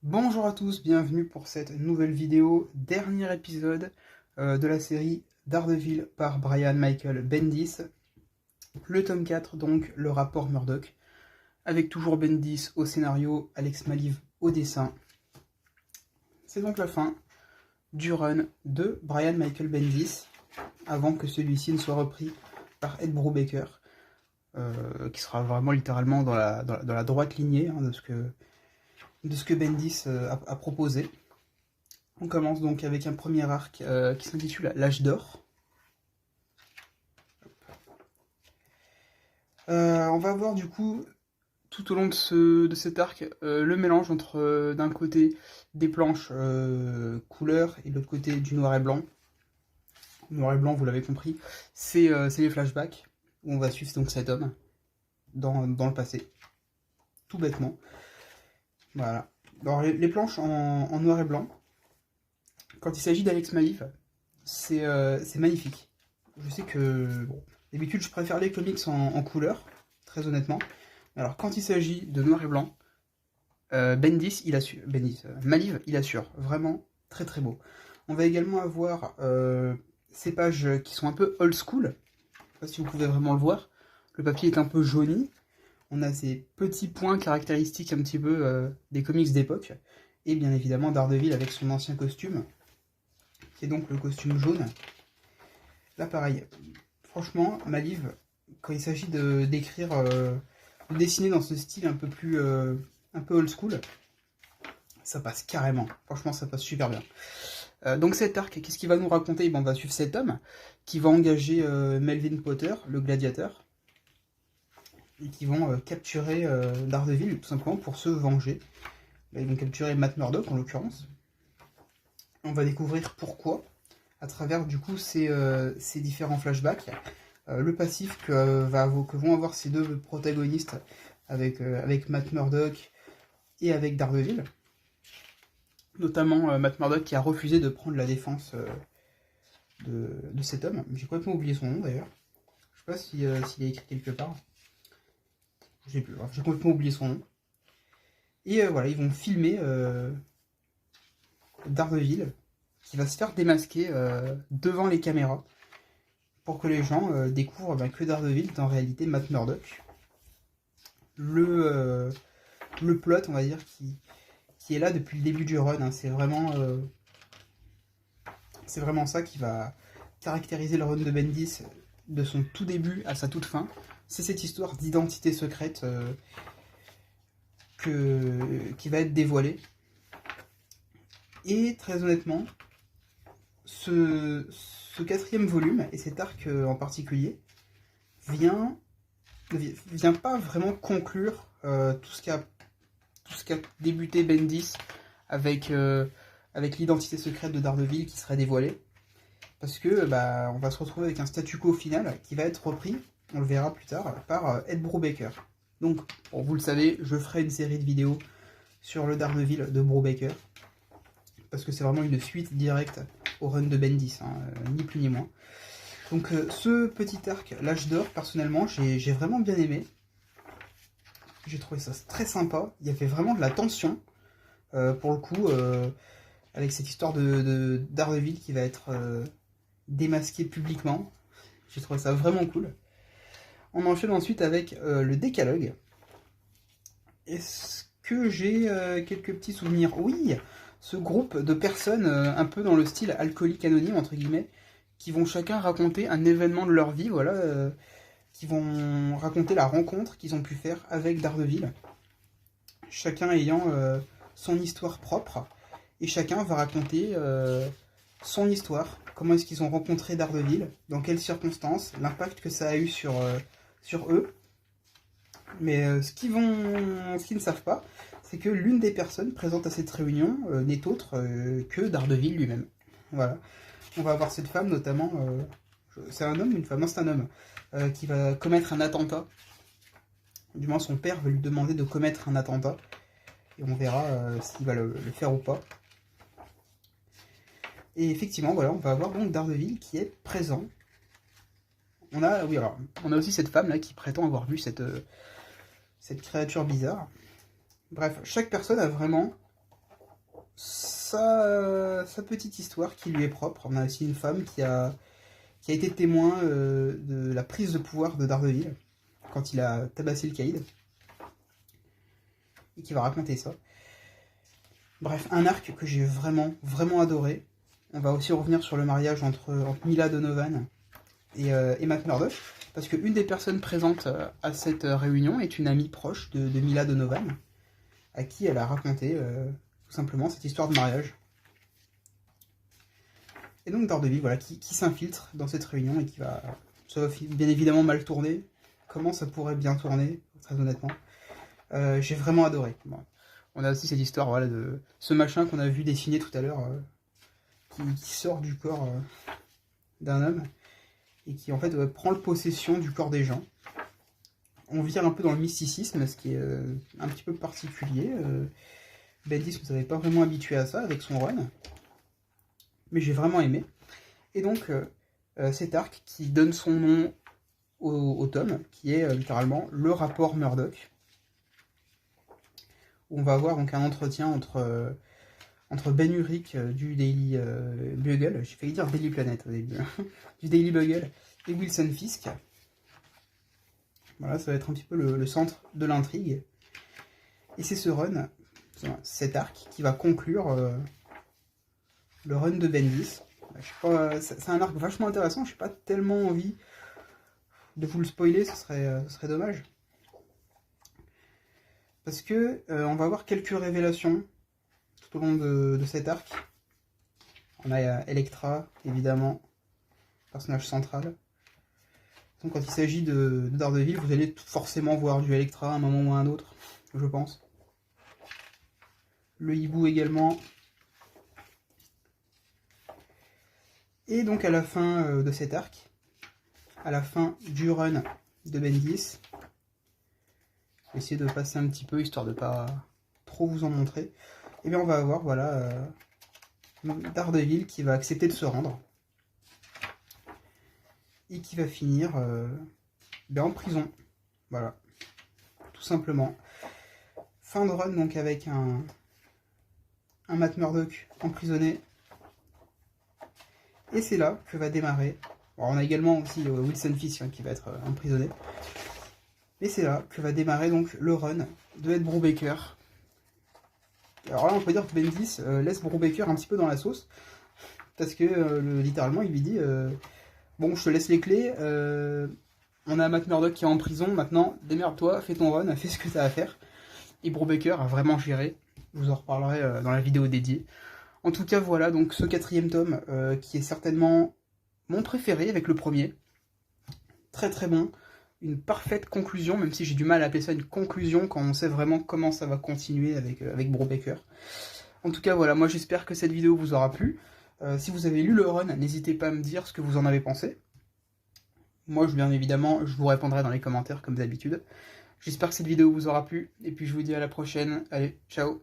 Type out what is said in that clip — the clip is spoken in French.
Bonjour à tous, bienvenue pour cette nouvelle vidéo, dernier épisode de la série Daredevil par Brian Michael Bendis, le tome 4, donc le rapport Murdoch, avec toujours Bendis au scénario, Alex Maleev au dessin. C'est donc la fin du run de Brian Michael Bendis, avant que celui-ci ne soit repris par Ed Brubaker, qui sera vraiment littéralement dans la droite lignée de ce que Bendis a proposé. On commence donc avec un premier arc qui s'intitule L'âge d'or. On va voir du coup tout au long de cet arc le mélange entre d'un côté des planches couleur et de l'autre côté du noir et blanc. Noir et blanc, vous l'avez compris, c'est les flashbacks où on va suivre donc cet homme dans le passé, tout bêtement. Voilà. Alors les planches en noir et blanc, quand il s'agit d'Alex Maleev, c'est magnifique. Je sais que, bon, d'habitude, je préfère les comics en couleur, très honnêtement. Alors, quand il s'agit de noir et blanc, Bendis, il assure. Maleev, il assure. Vraiment très très beau. On va également avoir ces pages qui sont un peu old school. Je ne sais pas si vous pouvez vraiment le voir. Le papier est un peu jauni. On a ces petits points caractéristiques un petit peu des comics d'époque. Et bien évidemment, Daredevil avec son ancien costume, qui est donc le costume jaune. Là, pareil. Franchement, Maleev, quand il s'agit d'écrire, de dessiner dans ce style un peu old school, ça passe carrément. Franchement, ça passe super bien. Donc cet arc, qu'est-ce qu'il va nous raconter? On va suivre cet homme qui va engager Melvin Potter, le gladiateur, et qui vont capturer Daredevil, tout simplement pour se venger. Là, ils vont capturer Matt Murdock, en l'occurrence. On va découvrir pourquoi, à travers du coup ces différents flashbacks. Le passif que vont avoir ces deux protagonistes avec Matt Murdock et avec Daredevil. Notamment Matt Murdock qui a refusé de prendre la défense de cet homme. J'ai complètement oublié son nom d'ailleurs. Je sais pas s'il est écrit quelque part. J'ai complètement oublié son nom. Et voilà, ils vont filmer Daredevil qui va se faire démasquer devant les caméras pour que les gens découvrent que Daredevil est en réalité Matt Murdock. Le plot, on va dire, qui est là depuis le début du run. Hein. C'est vraiment ça qui va caractériser le run de Bendis de son tout début à sa toute fin. C'est cette histoire d'identité secrète qui va être dévoilée. Et très honnêtement, ce quatrième volume, et cet arc en particulier, vient pas vraiment conclure tout ce qu'a débuté Bendis avec l'identité secrète de Daredevil qui serait dévoilée. Parce que on va se retrouver avec un statu quo final qui va être repris, on le verra plus tard, par Ed Brubaker. Donc, bon, vous le savez, je ferai une série de vidéos sur le Daredevil de Brubaker. Parce que c'est vraiment une suite directe au run de Bendis, hein, ni plus ni moins. Donc ce petit arc, l'âge d'or, personnellement, j'ai vraiment bien aimé. J'ai trouvé ça très sympa. Il y avait vraiment de la tension, pour le coup, avec cette histoire de Daredevil qui va être démasqué publiquement. J'ai trouvé ça vraiment cool. On enchaîne ensuite avec le décalogue. Est-ce que j'ai quelques petits souvenirs? Oui, ce groupe de personnes un peu dans le style alcoolique anonyme, entre guillemets, qui vont chacun raconter un événement de leur vie, voilà, qui vont raconter la rencontre qu'ils ont pu faire avec Daredevil, chacun ayant son histoire propre, et chacun va raconter son histoire, comment est-ce qu'ils ont rencontré Daredevil, dans quelles circonstances, l'impact que ça a eu sur eux. Mais ce qu'ils ne savent pas, c'est que l'une des personnes présentes à cette réunion n'est autre que Daredevil lui-même. Voilà. On va avoir cette femme notamment, c'est un homme ou une femme? Non, c'est un homme, qui va commettre un attentat. Du moins son père va lui demander de commettre un attentat. Et on verra s'il va le faire ou pas. Et effectivement, voilà, on va avoir donc Daredevil qui est présent. On a aussi cette femme là qui prétend avoir vu cette créature bizarre. Bref, chaque personne a vraiment sa petite histoire qui lui est propre. On a aussi une femme qui a été témoin de la prise de pouvoir de Daredevil quand il a tabassé le Caïd, et qui va raconter ça. Bref, un arc que j'ai vraiment, vraiment adoré. On va aussi revenir sur le mariage entre Mila Donovan et Matt Murdock, parce qu'une des personnes présentes à cette réunion est une amie proche de Mila Donovan, à qui elle a raconté tout simplement cette histoire de mariage. Et donc Daredevil, voilà, qui s'infiltre dans cette réunion et qui va... Ça va bien évidemment mal tourner. Comment ça pourrait bien tourner, très honnêtement. J'ai vraiment adoré. Bon. On a aussi cette histoire, voilà, de ce machin qu'on a vu dessiner tout à l'heure, qui sort du corps d'un homme, et qui en fait prend le possession du corps des gens. On vire un peu dans le mysticisme, ce qui est un petit peu particulier. Bendis ne nous avait pas vraiment habitué à ça avec son run, mais j'ai vraiment aimé. Et donc cet arc qui donne son nom au tome, qui est littéralement le rapport Murdock, où on va avoir donc un entretien entre Ben Urich du Daily Bugle, j'ai failli dire Daily Planet au début, du Daily Bugle, et Wilson Fisk. Voilà, ça va être un petit peu le centre de l'intrigue. Et c'est ce run, cet arc, qui va conclure le run de Bendis. C'est un arc vachement intéressant, je n'ai pas tellement envie de vous le spoiler, ce serait dommage. Parce que on va avoir quelques révélations tout au long de cet arc. On a Elektra, évidemment, personnage central. Donc quand il s'agit de Daredevil, vous allez forcément voir du Elektra à un moment ou à un autre, je pense. Le hibou également. Et donc à la fin de cet arc, à la fin du run de Bendis, je vais essayer de passer un petit peu, histoire de ne pas trop vous en montrer, et bien on va avoir, voilà, Daredevil qui va accepter de se rendre, et qui va finir en prison, voilà, tout simplement. Fin de run donc avec un Matt Murdock emprisonné, et c'est là que va démarrer, bon, on a également aussi Wilson Fisk qui va être emprisonné, mais c'est là que va démarrer donc le run de Ed Brubaker. Alors là on peut dire que Bendis laisse Brubaker un petit peu dans la sauce, parce que littéralement il lui dit bon, je te laisse les clés, on a Matt Murdock qui est en prison, maintenant démerde-toi, fais ton run, fais ce que tu as à faire. Et Brubaker a vraiment géré, je vous en reparlerai dans la vidéo dédiée. En tout cas voilà, donc ce 4e tome qui est certainement mon préféré avec le premier. Très très bon, une parfaite conclusion, même si j'ai du mal à appeler ça une conclusion quand on sait vraiment comment ça va continuer avec Brubaker. En tout cas voilà, moi j'espère que cette vidéo vous aura plu. Si vous avez lu le run, n'hésitez pas à me dire ce que vous en avez pensé. Moi, bien évidemment, je vous répondrai dans les commentaires comme d'habitude. J'espère que cette vidéo vous aura plu, et puis je vous dis à la prochaine. Allez, ciao!